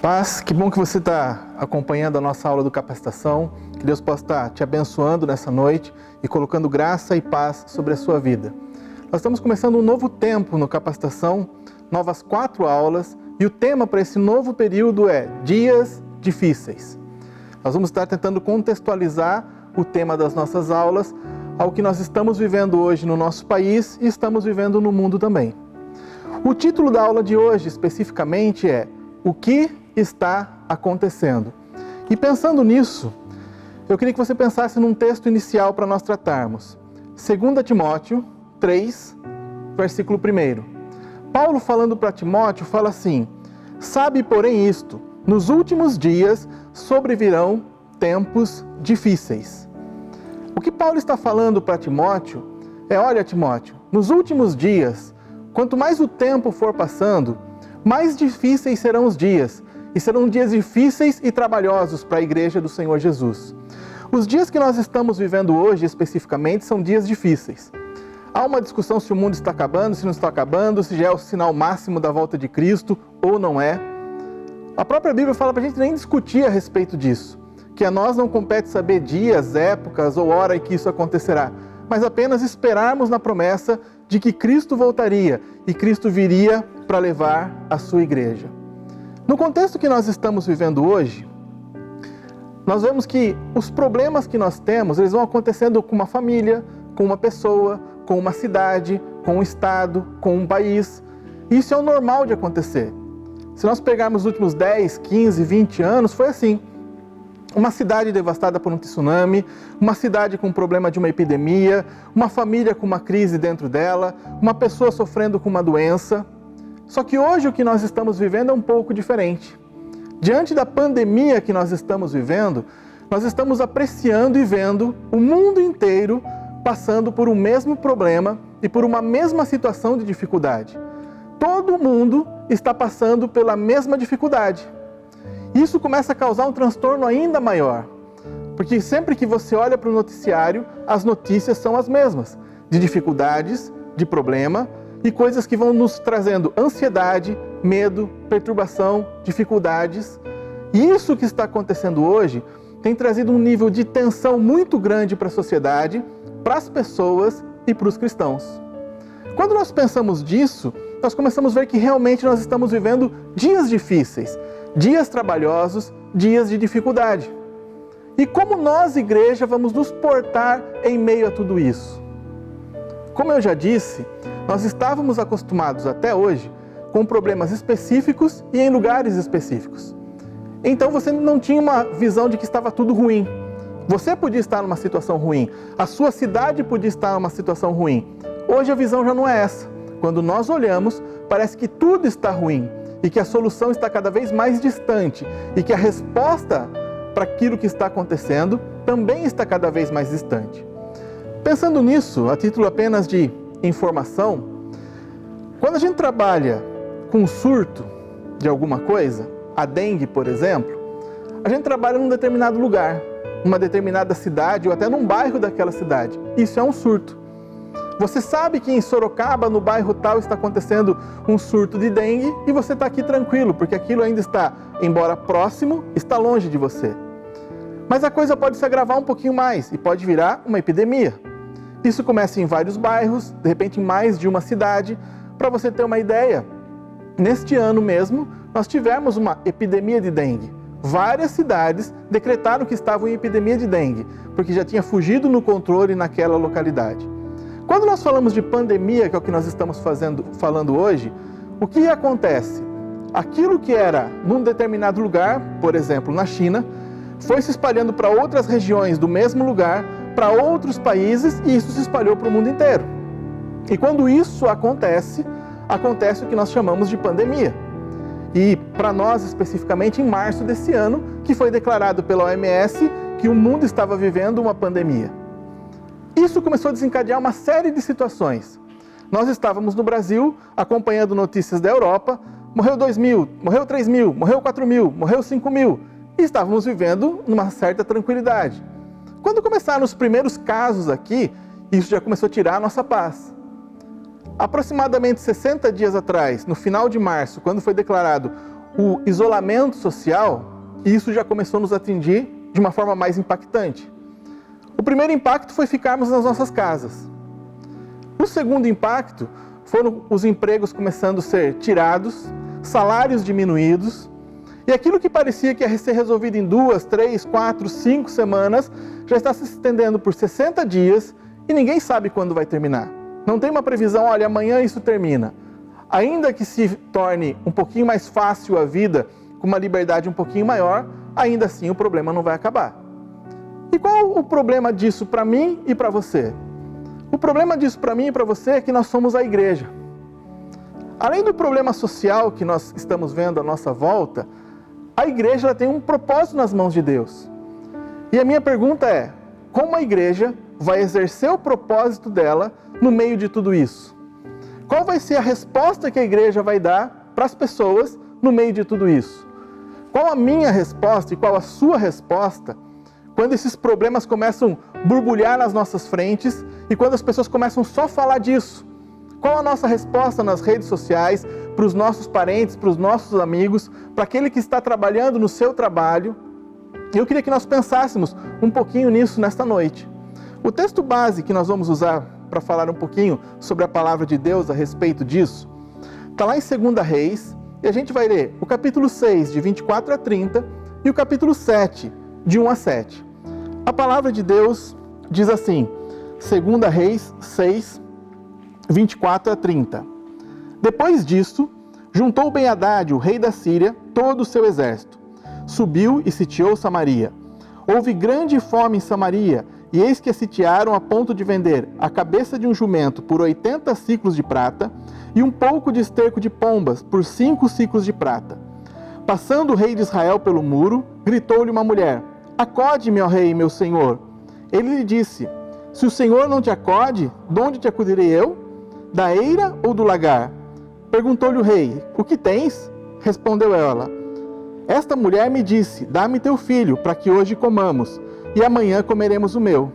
Paz, que bom que você está acompanhando a nossa aula do Capacitação. Que Deus possa estar te abençoando nessa noite e colocando graça e paz sobre a sua vida. Nós estamos começando um novo tempo no Capacitação, novas 4 aulas, e o tema para esse novo período é Dias Difíceis. Nós vamos estar tentando contextualizar o tema das nossas aulas ao que nós estamos vivendo hoje no nosso país e estamos vivendo no mundo também. O título da aula de hoje, especificamente, é O que está acontecendo? E pensando nisso, eu queria que você pensasse num texto inicial para nós tratarmos. 2 Timóteo 3, versículo 1. Paulo, falando para Timóteo, fala assim: sabe, porém, isto, nos últimos dias sobrevirão tempos difíceis. O que Paulo está falando para Timóteo é: olha, Timóteo, nos últimos dias, quanto mais o tempo for passando, mais difíceis serão os dias, e serão dias difíceis e trabalhosos para a igreja do Senhor Jesus. Os dias que nós estamos vivendo hoje, especificamente, são dias difíceis. Há uma discussão se o mundo está acabando, se não está acabando, se já é o sinal máximo da volta de Cristo ou não é. A própria Bíblia fala para a gente nem discutir a respeito disso, que a nós não compete saber dias, épocas ou hora em que isso acontecerá, mas apenas esperarmos na promessa de que Cristo voltaria e Cristo viria para levar a sua igreja. No contexto que nós estamos vivendo hoje, nós vemos que os problemas que nós temos, eles vão acontecendo com uma família, com uma pessoa, com uma cidade, com um estado, com um país. Isso é o normal de acontecer. Se nós pegarmos os últimos 10, 15, 20 anos, foi assim. Uma cidade devastada por um tsunami, uma cidade com problema de uma epidemia, uma família com uma crise dentro dela, uma pessoa sofrendo com uma doença. Só que hoje o que nós estamos vivendo é um pouco diferente. Diante da pandemia que nós estamos vivendo, nós estamos apreciando e vendo o mundo inteiro passando por um mesmo problema e por uma mesma situação de dificuldade. Todo mundo está passando pela mesma dificuldade. Isso começa a causar um transtorno ainda maior, porque sempre que você olha para o noticiário, as notícias são as mesmas, de dificuldades, de problema e coisas que vão nos trazendo ansiedade, medo, perturbação, dificuldades. E isso que está acontecendo hoje tem trazido um nível de tensão muito grande para a sociedade, para as pessoas e para os cristãos. Quando nós pensamos disso, nós começamos a ver que realmente nós estamos vivendo dias difíceis, dias trabalhosos, dias de dificuldade. E como nós, igreja, vamos nos portar em meio a tudo isso? Como eu já disse, nós estávamos acostumados até hoje com problemas específicos e em lugares específicos. Então você não tinha uma visão de que estava tudo ruim. Você podia estar numa situação ruim, a sua cidade podia estar numa situação ruim. Hoje a visão já não é essa. Quando nós olhamos, parece que tudo está ruim e que a solução está cada vez mais distante e que a resposta para aquilo que está acontecendo também está cada vez mais distante. Pensando nisso, a título apenas de informação, quando a gente trabalha com surto de alguma coisa, a dengue, por exemplo, a gente trabalha num determinado lugar, numa determinada cidade ou até num bairro daquela cidade. Isso é um surto. Você sabe que em Sorocaba, no bairro tal, está acontecendo um surto de dengue e você está aqui tranquilo, porque aquilo ainda está, embora próximo, está longe de você. Mas a coisa pode se agravar um pouquinho mais e pode virar uma epidemia. Isso começa em vários bairros, de repente em mais de uma cidade. Para você ter uma ideia, neste ano mesmo, nós tivemos uma epidemia de dengue. Várias cidades decretaram que estavam em epidemia de dengue, porque já tinha fugido no controle naquela localidade. Quando nós falamos de pandemia, que é o que nós estamos falando hoje, o que acontece? Aquilo que era num determinado lugar, por exemplo, na China, foi se espalhando para outras regiões do mesmo lugar, para outros países, e isso se espalhou para o mundo inteiro. E quando isso acontece, acontece o que nós chamamos de pandemia. E para nós, especificamente, em março desse ano, que foi declarado pela OMS que o mundo estava vivendo uma pandemia. Isso começou a desencadear uma série de situações. Nós estávamos no Brasil, acompanhando notícias da Europa, morreu 2.000, morreu 3.000, morreu 4.000, morreu 5.000, e estávamos vivendo numa certa tranquilidade. Quando começaram os primeiros casos aqui, isso já começou a tirar a nossa paz. Aproximadamente 60 dias atrás, no final de março, quando foi declarado o isolamento social, e isso já começou a nos atingir de uma forma mais impactante. O primeiro impacto foi ficarmos nas nossas casas. O segundo impacto foram os empregos começando a ser tirados, salários diminuídos, e aquilo que parecia que ia ser resolvido em 2, 3, 4, 5 semanas, já está se estendendo por 60 dias e ninguém sabe quando vai terminar. Não tem uma previsão, olha, amanhã isso termina. Ainda que se torne um pouquinho mais fácil a vida, com uma liberdade um pouquinho maior, ainda assim o problema não vai acabar. E qual o problema disso para mim e para você? O problema disso para mim e para você é que nós somos a igreja. Além do problema social que nós estamos vendo à nossa volta, a igreja ela tem um propósito nas mãos de Deus. E a minha pergunta é, como a igreja vai exercer o propósito dela no meio de tudo isso? Qual vai ser a resposta que a igreja vai dar para as pessoas no meio de tudo isso? Qual a minha resposta e qual a sua resposta quando esses problemas começam a borbulhar nas nossas frentes e quando as pessoas começam só a falar disso? Qual a nossa resposta nas redes sociais, para os nossos parentes, para os nossos amigos, para aquele que está trabalhando no seu trabalho? Eu queria que nós pensássemos um pouquinho nisso nesta noite. O texto base que nós vamos usar para falar um pouquinho sobre a palavra de Deus a respeito disso, está lá em 2 Reis, e a gente vai ler o capítulo 6, de 24 a 30, e o capítulo 7, de 1 a 7. A palavra de Deus diz assim, 2 Reis 6, 24 a 30. Depois disso, juntou Ben-Hadad, o rei da Síria, todo o seu exército. Subiu e sitiou Samaria. Houve grande fome em Samaria, e eis que a sitiaram a ponto de vender a cabeça de um jumento por 80 siclos de prata e um pouco de esterco de pombas por 5 siclos de prata. Passando o rei de Israel pelo muro, gritou-lhe uma mulher, acode-me, ó rei, meu senhor. Ele lhe disse, se o senhor não te acode, de onde te acudirei eu? Da eira ou do lagar? Perguntou-lhe o rei, o que tens? Respondeu ela, esta mulher me disse, dá-me teu filho, para que hoje comamos, e amanhã comeremos o meu.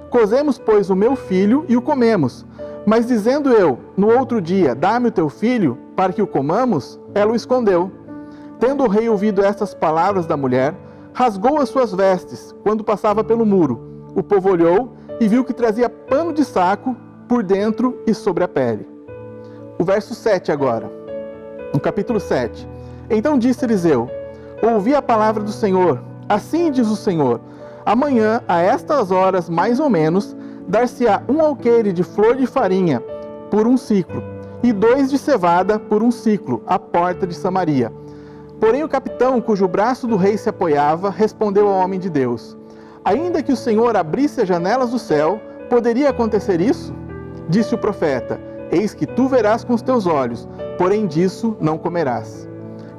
Cozemos, pois, o meu filho e o comemos. Mas dizendo eu, no outro dia, dá-me o teu filho, para que o comamos, ela o escondeu. Tendo o rei ouvido estas palavras da mulher, rasgou as suas vestes, quando passava pelo muro. O povo olhou e viu que trazia pano de saco por dentro e sobre a pele. O verso 7 agora, no capítulo 7. Então disse Eliseu, ouvi a palavra do Senhor, assim diz o Senhor, amanhã, a estas horas mais ou menos, dar-se-á um alqueire de flor de farinha por um ciclo, e 2 de cevada por um ciclo, à porta de Samaria. Porém o capitão, cujo braço do rei se apoiava, respondeu ao homem de Deus, ainda que o Senhor abrisse as janelas do céu, poderia acontecer isso? Disse o profeta, eis que tu verás com os teus olhos, porém disso não comerás.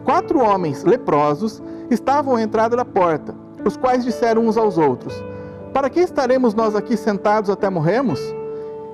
4 homens leprosos estavam à entrada da porta, os quais disseram uns aos outros, para que estaremos nós aqui sentados até morrermos?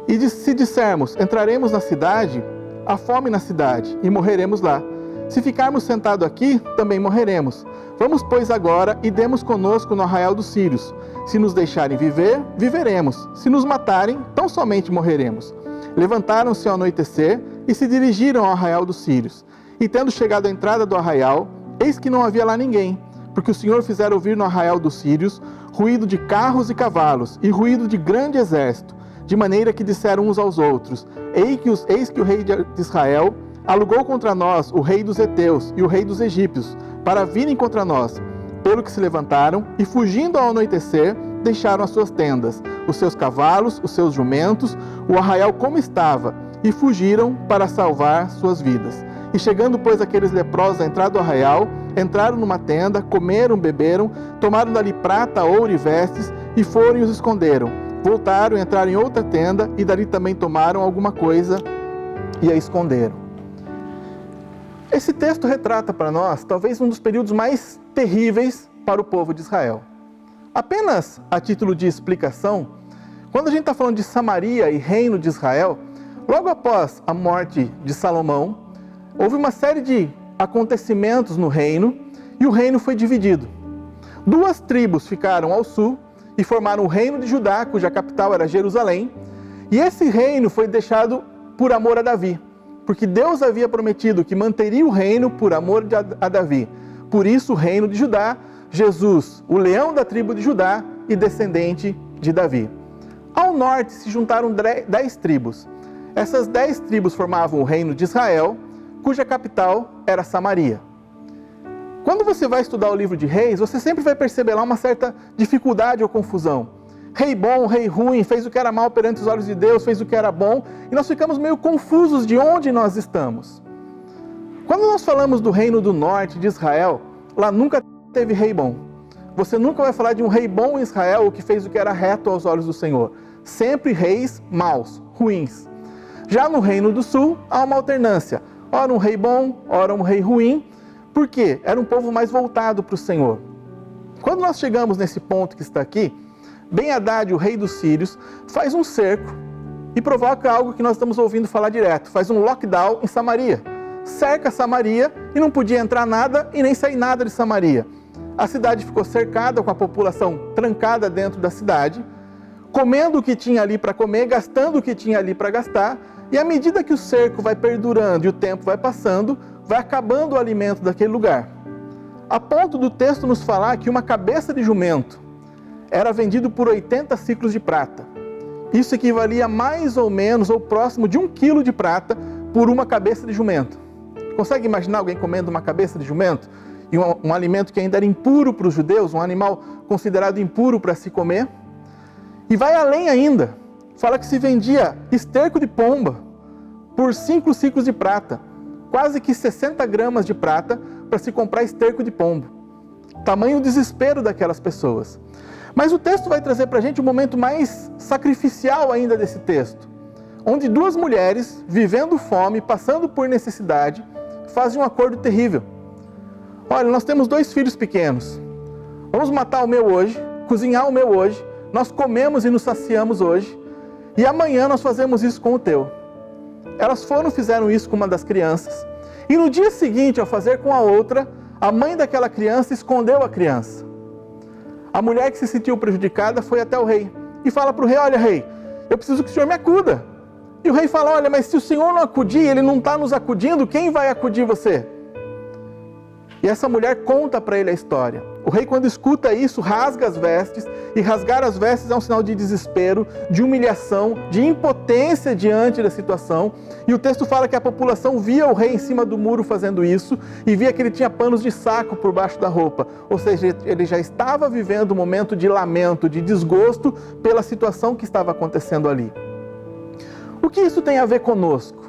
E se dissermos, entraremos na cidade, há fome na cidade, e morreremos lá. Se ficarmos sentados aqui, também morreremos. Vamos, pois, agora e demos conosco no arraial dos sírios. Se nos deixarem viver, viveremos. Se nos matarem, tão somente morreremos. Levantaram-se ao anoitecer e se dirigiram ao arraial dos sírios. E tendo chegado à entrada do arraial, eis que não havia lá ninguém, porque o Senhor fizera ouvir no arraial dos sírios ruído de carros e cavalos, e ruído de grande exército, de maneira que disseram uns aos outros, eis que o rei de Israel alugou contra nós o rei dos heteus e o rei dos egípcios, para virem contra nós. Pelo que se levantaram, e fugindo ao anoitecer, deixaram as suas tendas, os seus cavalos, os seus jumentos, o arraial como estava, e fugiram para salvar suas vidas. E chegando, pois, aqueles leprosos à entrada do arraial, entraram numa tenda, comeram, beberam, tomaram dali prata, ouro e vestes, e foram e os esconderam. Voltaram, entraram em outra tenda, e dali também tomaram alguma coisa e a esconderam. Esse texto retrata para nós, talvez, um dos períodos mais terríveis para o povo de Israel. Apenas a título de explicação, quando a gente está falando de Samaria e reino de Israel, logo após a morte de Salomão, houve uma série de acontecimentos no reino e o reino foi dividido. 2 tribos ficaram ao sul e formaram o reino de Judá, cuja capital era Jerusalém, e esse reino foi deixado por amor a Davi, porque Deus havia prometido que manteria o reino por amor a Davi. Por isso o reino de Judá, Jesus, o leão da tribo de Judá e descendente de Davi. Ao norte se juntaram 10 tribos. Essas 10 tribos formavam o reino de Israel, cuja capital era Samaria. Quando você vai estudar o livro de Reis, você sempre vai perceber lá uma certa dificuldade ou confusão. Rei bom, rei ruim, fez o que era mal perante os olhos de Deus, fez o que era bom, e nós ficamos meio confusos de onde nós estamos. Quando nós falamos do reino do norte de Israel, lá nunca teve rei bom. Você nunca vai falar de um rei bom em Israel que fez o que era reto aos olhos do Senhor. Sempre reis maus, ruins. Já no reino do sul, há uma alternância. Ora um rei bom, ora um rei ruim. Por quê? Era um povo mais voltado para o Senhor. Quando nós chegamos nesse ponto que está aqui, Ben-Hadad, o rei dos sírios, faz um cerco e provoca algo que nós estamos ouvindo falar direto. Faz um lockdown em Samaria. Cerca Samaria e não podia entrar nada e nem sair nada de Samaria. A cidade ficou cercada, com a população trancada dentro da cidade, comendo o que tinha ali para comer, gastando o que tinha ali para gastar, e à medida que o cerco vai perdurando e o tempo vai passando, vai acabando o alimento daquele lugar. A ponto do texto nos falar que uma cabeça de jumento era vendido por 80 ciclos de prata. Isso equivalia mais ou menos, ou próximo de 1 quilo de prata por uma cabeça de jumento. Consegue imaginar alguém comendo uma cabeça de jumento? E um alimento que ainda era impuro para os judeus, um animal considerado impuro para se comer? E vai além ainda. Fala que se vendia esterco de pomba por 5 ciclos de prata. Quase que 60 gramas de prata para se comprar esterco de pombo. Tamanho desespero daquelas pessoas. Mas o texto vai trazer para a gente um momento mais sacrificial ainda desse texto, onde 2 mulheres, vivendo fome, passando por necessidade, fazem um acordo terrível. Olha, nós temos 2 filhos pequenos. Vamos matar o meu hoje, cozinhar o meu hoje, nós comemos e nos saciamos hoje, e amanhã nós fazemos isso com o teu. Elas fizeram isso com uma das crianças, e no dia seguinte, ao fazer com a outra, a mãe daquela criança escondeu a criança. A mulher que se sentiu prejudicada foi até o rei e fala para o rei: olha, rei, eu preciso que o senhor me acuda. E o rei fala: olha, mas se o senhor não acudir, ele não está nos acudindo, quem vai acudir você? E essa mulher conta para ele a história. O rei, quando escuta isso, rasga as vestes, e rasgar as vestes é um sinal de desespero, de humilhação, de impotência diante da situação. E o texto fala que a população via o rei em cima do muro fazendo isso, e via que ele tinha panos de saco por baixo da roupa. Ou seja, ele já estava vivendo um momento de lamento, de desgosto pela situação que estava acontecendo ali. O que isso tem a ver conosco?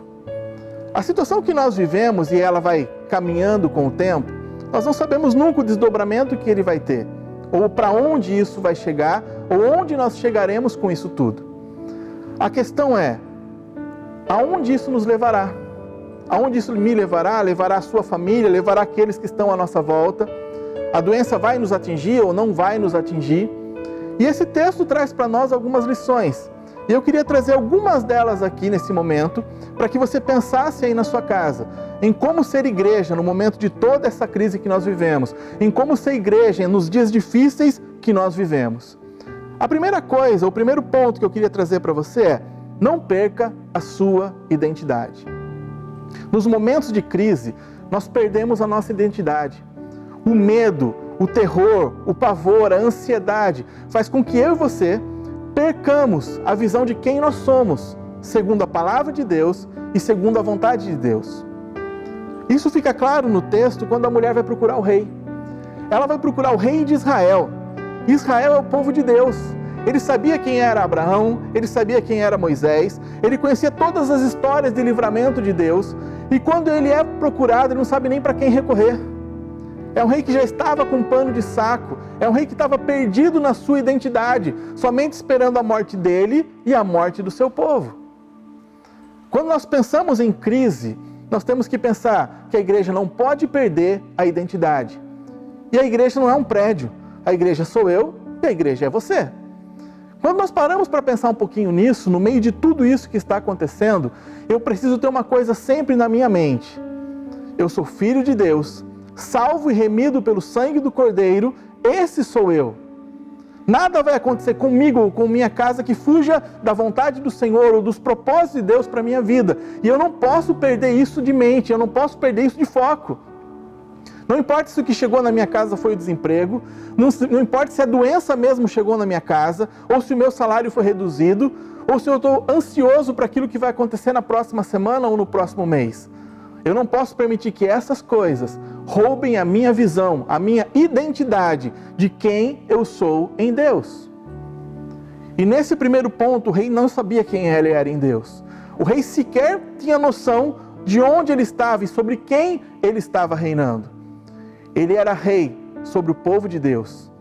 A situação que nós vivemos, e ela vai caminhando com o tempo, nós não sabemos nunca o desdobramento que ele vai ter, ou para onde isso vai chegar, ou onde nós chegaremos com isso tudo. A questão é, aonde isso nos levará? Aonde isso me levará? Levará a sua família, levará aqueles que estão à nossa volta? A doença vai nos atingir ou não vai nos atingir? E esse texto traz para nós algumas lições. E eu queria trazer algumas delas aqui nesse momento, para que você pensasse aí na sua casa, em como ser igreja no momento de toda essa crise que nós vivemos, em como ser igreja nos dias difíceis que nós vivemos. A primeira coisa, o primeiro ponto que eu queria trazer para você é: não perca a sua identidade. Nos momentos de crise, nós perdemos a nossa identidade. O medo, o terror, o pavor, a ansiedade faz com que eu e você percamos a visão de quem nós somos, segundo a palavra de Deus e segundo a vontade de Deus. Isso fica claro no texto quando a mulher vai procurar o rei. Ela vai procurar o rei de Israel. Israel é o povo de Deus. Ele sabia quem era Abraão, ele sabia quem era Moisés, ele conhecia todas as histórias de livramento de Deus, e quando ele é procurado, ele não sabe nem para quem recorrer. É um rei que já estava com um pano de saco, é um rei que estava perdido na sua identidade, somente esperando a morte dele e a morte do seu povo. Quando nós pensamos em crise, nós temos que pensar que a igreja não pode perder a identidade. E a igreja não é um prédio, a igreja sou eu e a igreja é você. Quando nós paramos para pensar um pouquinho nisso, no meio de tudo isso que está acontecendo, eu preciso ter uma coisa sempre na minha mente. Eu sou filho de Deus, salvo e remido pelo sangue do Cordeiro, esse sou eu. Nada vai acontecer comigo ou com minha casa que fuja da vontade do Senhor ou dos propósitos de Deus para a minha vida. E eu não posso perder isso de mente, eu não posso perder isso de foco. Não importa se o que chegou na minha casa foi o desemprego, não importa se a doença mesmo chegou na minha casa, ou se o meu salário foi reduzido, ou se eu estou ansioso para aquilo que vai acontecer na próxima semana ou no próximo mês. Eu não posso permitir que essas coisas roubem a minha visão, a minha identidade de quem eu sou em Deus. E nesse primeiro ponto, o rei não sabia quem ele era em Deus. O rei sequer tinha noção de onde ele estava e sobre quem ele estava reinando. Ele era rei sobre o povo de Deus.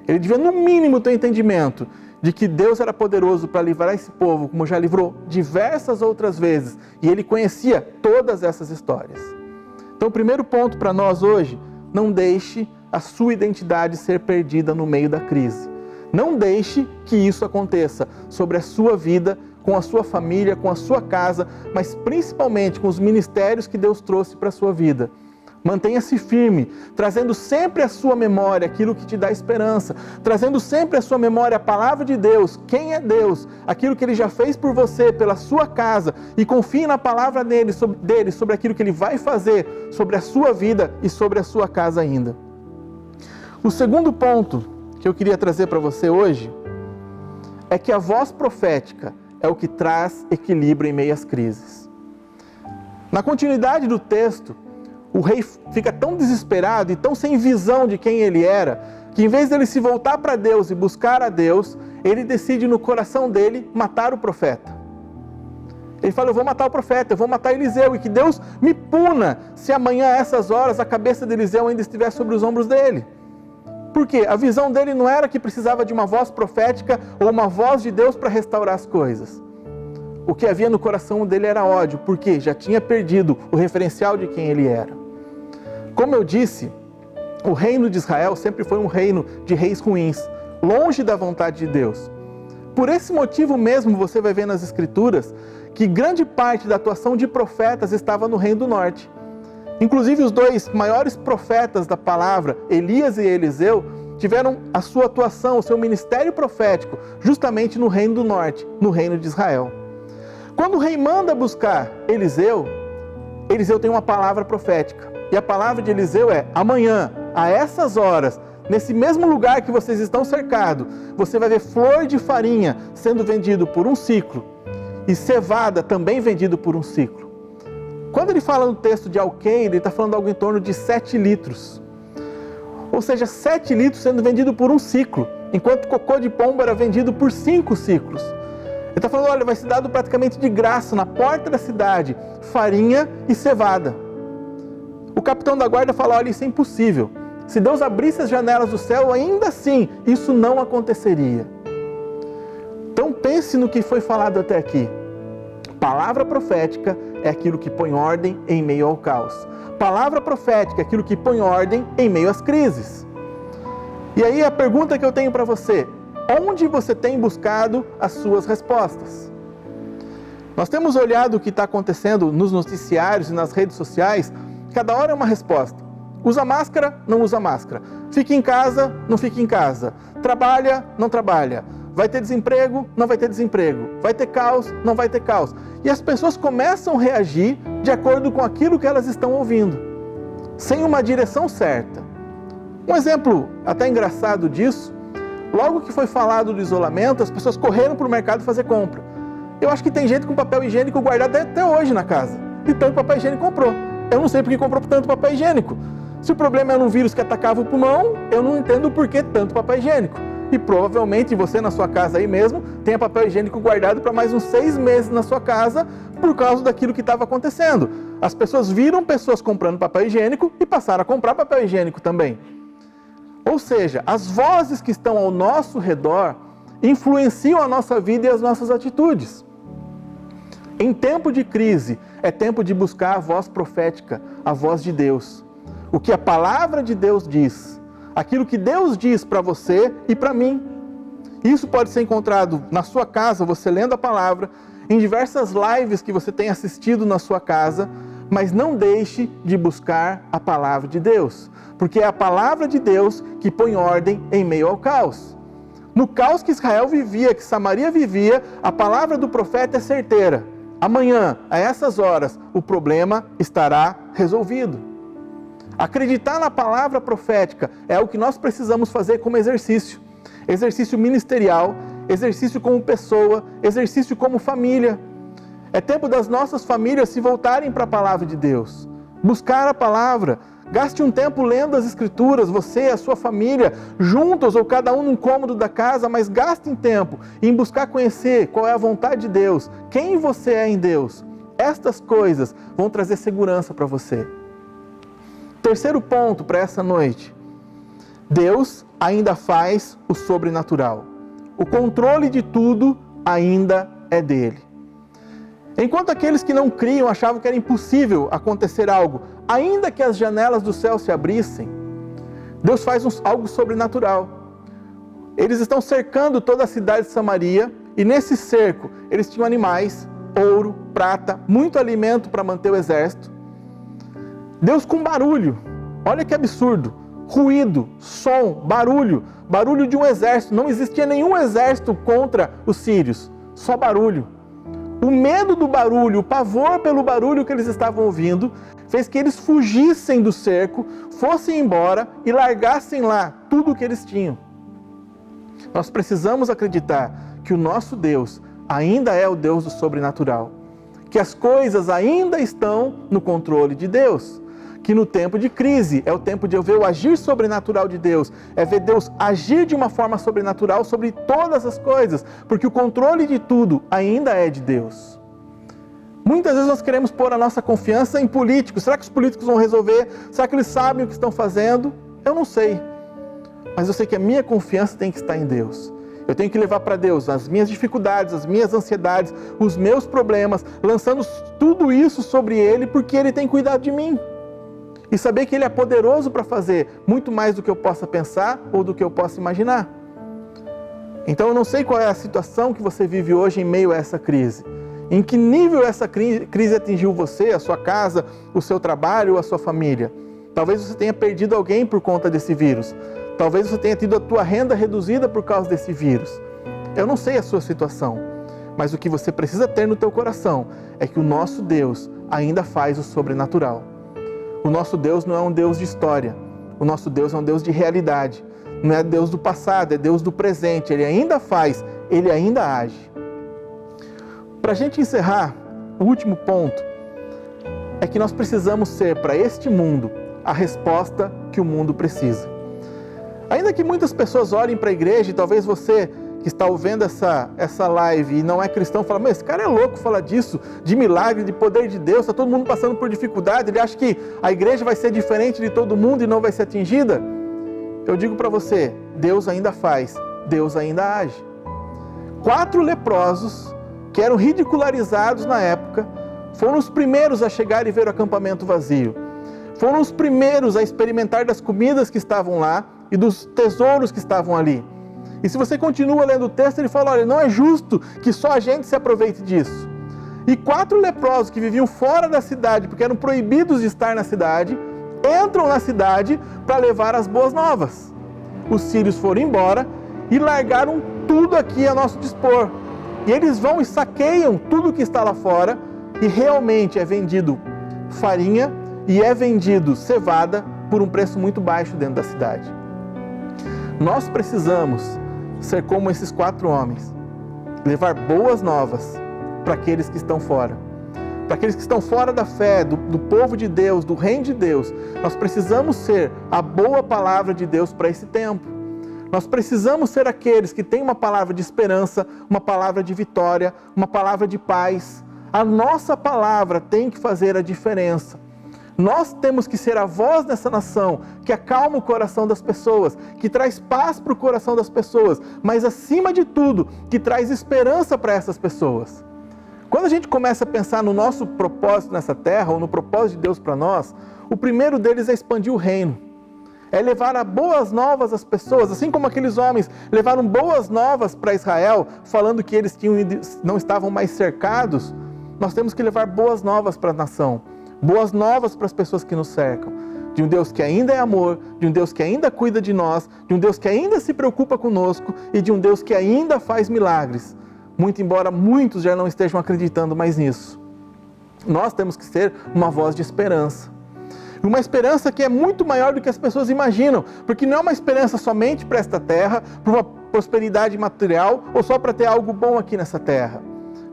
Ele devia, no mínimo, ter entendimento de que Deus era poderoso para livrar esse povo, como já livrou diversas outras vezes. E ele conhecia todas essas histórias. Então, o primeiro ponto para nós hoje, não deixe a sua identidade ser perdida no meio da crise. Não deixe que isso aconteça sobre a sua vida, com a sua família, com a sua casa, mas principalmente com os ministérios que Deus trouxe para a sua vida. Mantenha-se firme, trazendo sempre à sua memória aquilo que te dá esperança, trazendo sempre à sua memória a palavra de Deus, quem é Deus, aquilo que Ele já fez por você, pela sua casa, e confie na palavra dele sobre aquilo que Ele vai fazer, sobre a sua vida e sobre a sua casa ainda. O segundo ponto que eu queria trazer para você hoje é que a voz profética é o que traz equilíbrio em meio às crises. Na continuidade do texto, o rei fica tão desesperado e tão sem visão de quem ele era, que em vez dele se voltar para Deus e buscar a Deus, ele decide no coração dele matar o profeta. Ele fala, eu vou matar o profeta, eu vou matar Eliseu, e que Deus me puna se amanhã a essas horas a cabeça de Eliseu ainda estiver sobre os ombros dele. Por quê? A visão dele não era que precisava de uma voz profética ou uma voz de Deus para restaurar as coisas. O que havia no coração dele era ódio, porque já tinha perdido o referencial de quem ele era. Como eu disse, o reino de Israel sempre foi um reino de reis ruins, longe da vontade de Deus. Por esse motivo mesmo, você vai ver nas Escrituras que grande parte da atuação de profetas estava no reino do norte. Inclusive, os dois maiores profetas da palavra, Elias e Eliseu, tiveram a sua atuação, o seu ministério profético, justamente no reino do norte, no reino de Israel. Quando o rei manda buscar Eliseu, Eliseu tem uma palavra profética. E a palavra de Eliseu é, amanhã, a essas horas, nesse mesmo lugar que vocês estão cercados, você vai ver flor de farinha sendo vendido por um ciclo e cevada também vendido por um ciclo. Quando ele fala no texto de alqueire, ele está falando algo em torno de 7 litros. Ou seja, 7 litros sendo vendido por um ciclo, enquanto cocô de pombo era vendido por 5 ciclos. Ele está falando, olha, vai ser dado praticamente de graça na porta da cidade, farinha e cevada. O capitão da guarda fala, olha, isso é impossível. Se Deus abrisse as janelas do céu, ainda assim, isso não aconteceria. Então pense no que foi falado até aqui. Palavra profética é aquilo que põe ordem em meio ao caos. Palavra profética é aquilo que põe ordem em meio às crises. E aí a pergunta que eu tenho para você, onde você tem buscado as suas respostas? Nós temos olhado o que está acontecendo nos noticiários e nas redes sociais. Cada hora é uma resposta. Usa máscara, não usa máscara. Fica em casa, não fica em casa. Trabalha, não trabalha. Vai ter desemprego, não vai ter desemprego. Vai ter caos, não vai ter caos. E as pessoas começam a reagir de acordo com aquilo que elas estão ouvindo, sem uma direção certa. Um exemplo até engraçado disso, logo que foi falado do isolamento, as pessoas correram para o mercado fazer compra. Eu acho que tem gente com papel higiênico guardado até hoje na casa. E tanto papel higiênico comprou. Eu não sei porque comprou tanto papel higiênico. Se o problema era um vírus que atacava o pulmão, eu não entendo por que tanto papel higiênico. E provavelmente você na sua casa aí mesmo tenha papel higiênico guardado para mais uns 6 meses na sua casa por causa daquilo que estava acontecendo. As pessoas viram pessoas comprando papel higiênico e passaram a comprar papel higiênico também. Ou seja, as vozes que estão ao nosso redor influenciam a nossa vida e as nossas atitudes. Em tempo de crise, é tempo de buscar a voz profética, a voz de Deus. O que a palavra de Deus diz, aquilo que Deus diz para você e para mim. Isso pode ser encontrado na sua casa, você lendo a palavra, em diversas lives que você tem assistido na sua casa, mas não deixe de buscar a palavra de Deus, porque é a palavra de Deus que põe ordem em meio ao caos. No caos que Israel vivia, que Samaria vivia, a palavra do profeta é certeira. Amanhã, a essas horas, o problema estará resolvido. Acreditar na palavra profética é o que nós precisamos fazer como exercício. Exercício ministerial, exercício como pessoa, exercício como família. É tempo das nossas famílias se voltarem para a palavra de Deus. Buscar a palavra. Gaste um tempo lendo as Escrituras, você e a sua família, juntos ou cada um num cômodo da casa, mas gaste um tempo em buscar conhecer qual é a vontade de Deus, quem você é em Deus. Estas coisas vão trazer segurança para você. Terceiro ponto para essa noite. Deus ainda faz o sobrenatural. O controle de tudo ainda é dele. Enquanto aqueles que não criam achavam que era impossível acontecer algo, ainda que as janelas do céu se abrissem, Deus faz algo sobrenatural. Eles estão cercando toda a cidade de Samaria e nesse cerco eles tinham animais, ouro, prata, muito alimento para manter o exército. Deus com barulho, olha que absurdo, ruído, som, barulho de um exército. Não existia nenhum exército contra os sírios, só barulho. O medo do barulho, o pavor pelo barulho que eles estavam ouvindo, fez que eles fugissem do cerco, fossem embora e largassem lá tudo o que eles tinham. Nós precisamos acreditar que o nosso Deus ainda é o Deus do sobrenatural, que as coisas ainda estão no controle de Deus, que no tempo de crise é o tempo de eu ver o agir sobrenatural de Deus, é ver Deus agir de uma forma sobrenatural sobre todas as coisas, porque o controle de tudo ainda é de Deus. Muitas vezes nós queremos pôr a nossa confiança em políticos. Será que os políticos vão resolver? Será que eles sabem o que estão fazendo? Eu não sei, mas eu sei que a minha confiança tem que estar em Deus. Eu tenho que levar para Deus as minhas dificuldades, as minhas ansiedades, os meus problemas, lançando tudo isso sobre Ele, porque Ele tem cuidado de mim. E saber que Ele é poderoso para fazer muito mais do que eu possa pensar ou do que eu possa imaginar. Então eu não sei qual é a situação que você vive hoje em meio a essa crise. Em que nível essa crise atingiu você, a sua casa, o seu trabalho, a sua família. Talvez você tenha perdido alguém por conta desse vírus. Talvez você tenha tido a tua renda reduzida por causa desse vírus. Eu não sei a sua situação, mas o que você precisa ter no teu coração é que o nosso Deus ainda faz o sobrenatural. O nosso Deus não é um Deus de história. O nosso Deus é um Deus de realidade. Não é Deus do passado, é Deus do presente. Ele ainda faz, Ele ainda age. Para a gente encerrar, o último ponto é que nós precisamos ser para este mundo a resposta que o mundo precisa. Ainda que muitas pessoas olhem para a igreja e talvez você que está ouvindo essa live e não é cristão, fala, mas esse cara é louco falar disso, de milagre, de poder de Deus, está todo mundo passando por dificuldade, ele acha que a igreja vai ser diferente de todo mundo e não vai ser atingida? Eu digo para você, Deus ainda faz, Deus ainda age. 4 leprosos que eram ridicularizados na época, foram os primeiros a chegar e ver o acampamento vazio. Foram os primeiros a experimentar das comidas que estavam lá e dos tesouros que estavam ali. E se você continua lendo o texto, ele fala, olha, não é justo que só a gente se aproveite disso. E 4 leprosos que viviam fora da cidade, porque eram proibidos de estar na cidade, entram na cidade para levar as boas novas. Os sírios foram embora e largaram tudo aqui a nosso dispor. E eles vão e saqueiam tudo que está lá fora e realmente é vendido farinha e é vendido cevada por um preço muito baixo dentro da cidade. Nós precisamos ser como esses 4 homens, levar boas novas para aqueles que estão fora. Para aqueles que estão fora da fé, do povo de Deus, do reino de Deus, nós precisamos ser a boa palavra de Deus para esse tempo. Nós precisamos ser aqueles que têm uma palavra de esperança, uma palavra de vitória, uma palavra de paz. A nossa palavra tem que fazer a diferença. Nós temos que ser a voz dessa nação que acalma o coração das pessoas, que traz paz para o coração das pessoas, mas acima de tudo, que traz esperança para essas pessoas. Quando a gente começa a pensar no nosso propósito nessa terra, ou no propósito de Deus para nós, o primeiro deles é expandir o reino. É levar boas novas às pessoas, assim como aqueles homens levaram boas novas para Israel, falando que eles não estavam mais cercados. Nós temos que levar boas novas para a nação, boas novas para as pessoas que nos cercam. de um Deus que ainda é amor, de um Deus que ainda cuida de nós, de um Deus que ainda se preocupa conosco e de um Deus que ainda faz milagres, muito embora muitos já não estejam acreditando mais nisso. Nós temos que ser uma voz de esperança. Uma esperança que é muito maior do que as pessoas imaginam, porque não é uma esperança somente para esta terra, para uma prosperidade material ou só para ter algo bom aqui nessa terra,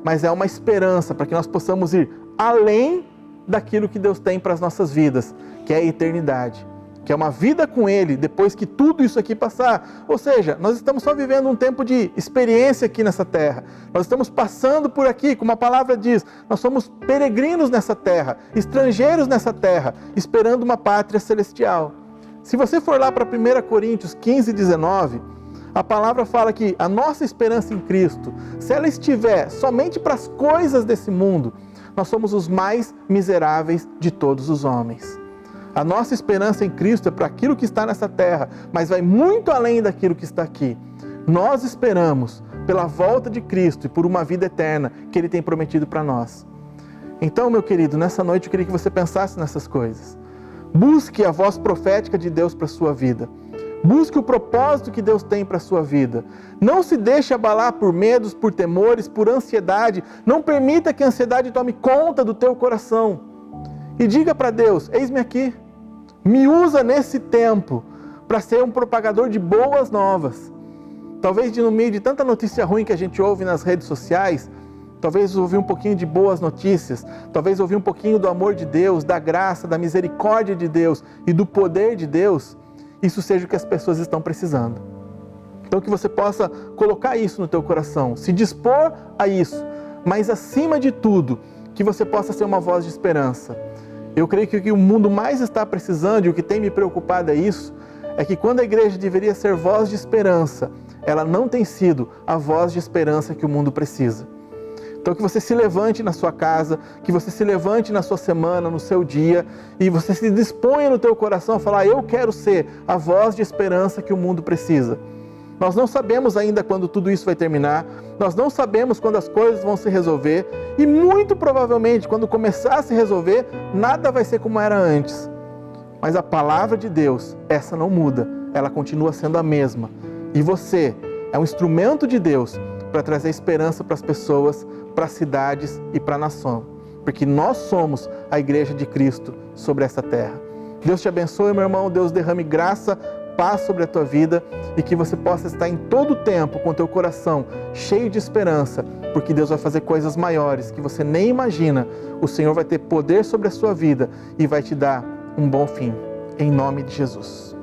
mas é uma esperança para que nós possamos ir além daquilo que Deus tem para as nossas vidas, que é a eternidade, que é uma vida com Ele depois que tudo isso aqui passar. Ou seja, nós estamos só vivendo um tempo de experiência aqui nessa terra, nós estamos passando por aqui, como a palavra diz, nós somos peregrinos nessa terra, estrangeiros nessa terra, esperando uma pátria celestial. Se você for lá para 1 Coríntios 15, 19, a palavra fala que a nossa esperança em Cristo, se ela estiver somente para as coisas desse mundo, nós somos os mais miseráveis de todos os homens. A nossa esperança em Cristo é para aquilo que está nessa terra, mas vai muito além daquilo que está aqui. Nós esperamos pela volta de Cristo e por uma vida eterna que Ele tem prometido para nós. Então, meu querido, nessa noite eu queria que você pensasse nessas coisas. Busque a voz profética de Deus para a sua vida. Busque o propósito que Deus tem para a sua vida. Não se deixe abalar por medos, por temores, por ansiedade. Não permita que a ansiedade tome conta do teu coração. E diga para Deus, eis-me aqui. Me usa nesse tempo para ser um propagador de boas novas. Talvez no meio de tanta notícia ruim que a gente ouve nas redes sociais, talvez ouvir um pouquinho de boas notícias, talvez ouvir um pouquinho do amor de Deus, da graça, da misericórdia de Deus e do poder de Deus, isso seja o que as pessoas estão precisando. Então que você possa colocar isso no teu coração, se dispor a isso, mas acima de tudo, que você possa ser uma voz de esperança. Eu creio que o que o mundo mais está precisando e o que tem me preocupado é isso, é que quando a igreja deveria ser voz de esperança, ela não tem sido a voz de esperança que o mundo precisa. Então que você se levante na sua casa, que você se levante na sua semana, no seu dia, e você se disponha no teu coração a falar, eu quero ser a voz de esperança que o mundo precisa. Nós não sabemos ainda quando tudo isso vai terminar, nós não sabemos quando as coisas vão se resolver, e muito provavelmente quando começar a se resolver, nada vai ser como era antes. Mas a palavra de Deus, essa não muda, ela continua sendo a mesma. E você é um instrumento de Deus para trazer esperança para as pessoas, para as cidades e para a nação, porque nós somos a igreja de Cristo sobre essa terra. Deus te abençoe, meu irmão, Deus derrame graça, paz sobre a tua vida e que você possa estar em todo o tempo com o teu coração cheio de esperança, porque Deus vai fazer coisas maiores que você nem imagina. O Senhor vai ter poder sobre a sua vida e vai te dar um bom fim, em nome de Jesus.